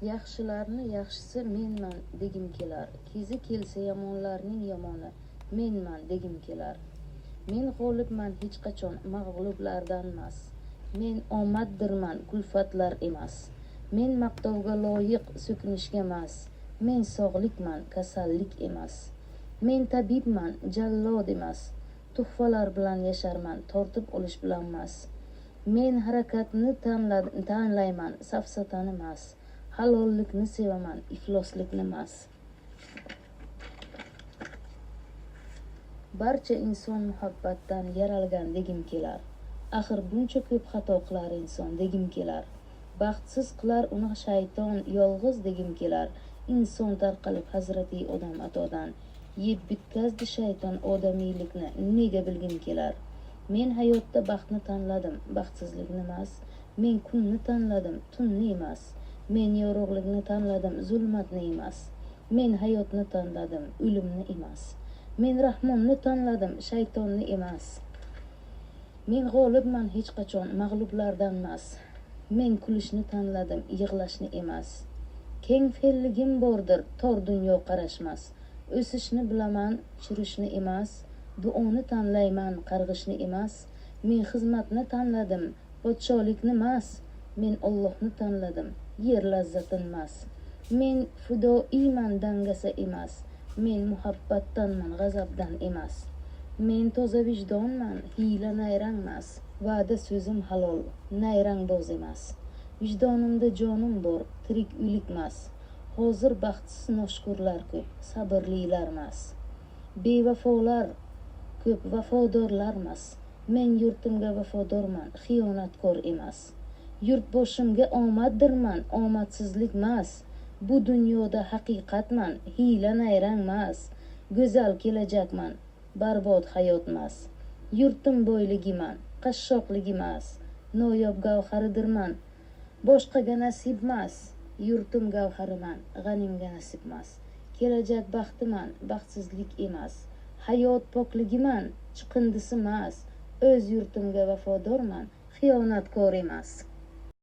Yaxshilarni yaxshisi menman degim kelar, kezi kelsa yomonlarning yomoni menman degim kelar. Men g'olibman hech qachon mag'lublardanmas. Men omaddirman kulfatlar emas. Men maqtovga loyiq so'kinishga emas. Men sog'likman kasallik emas. Men tabibman jallod emas. Tuhfalar bilan yasharman tortib olish bilan emas. Men harakatni tanlayman safsatani emas. Halollikni sevaman ifloslikni emas. Barcha inson muhabbatdan yaralgan degim kelar. Axir buncha ko'p xato qilar inson degim kelar. Baxtsiz qilar uni shayton yolg'iz degim kelar. Inson tarqalib hazrati odam atodan yeb bitkazdi shayton odamiylikni nega bilgim kelar. Men hayotda baxtni tanladim baxtsizlikni emas. Men kunni tanladim tunni emas. Men yorug'likni tanladim zulmatni emas. Men hayotni tanladim o'limni emas. Men rahmonni tanladim shaytonni emas. Men g'olibman hech qachon mag'lublardan emas. Men kulishni tanladim yig'lashni emas. Keng fe'lligim bordir tor dunyo qarashmas. O'sishni bilaman chirishni emas. Duoni tanlayman qarg'ishni emas. Men xizmatni tanladim podsholikni emas. Men Allohni tanladim yer lazzatini emas. Men fidoiyman dangasa emas. Men muhabbatdanman g'azabdan emas. Men toza vijdonman hiyla nayrang emas. Va'da so'zim halol nayrangboz emas. Vijdonimda jonim bor tirik o'lik emas. Hozir baxtsiz noshukurlar ko'p sabrlilar emas. Bevafolar ko'p vafodorlar emas. Men yurtimga vafodorman xiyonatkor emas. Yurtboshimga omaddirman omadsizlik emas. Bu dunyoda haqiqatman hiyla nayrang emas. Go'zal kelajakman barbod hayot emas. Yurtim boyligiman qashshoqligi emas. Noyob gavharidirman boshqaga nasib emas. Yurtim gavhariman g'animga nasib emas. Kelajak baxtiman baxtsizlik emas. Hayot pokligiman chiqindisi emas. O'z yurtimga vafodorman xiyonatkor emas.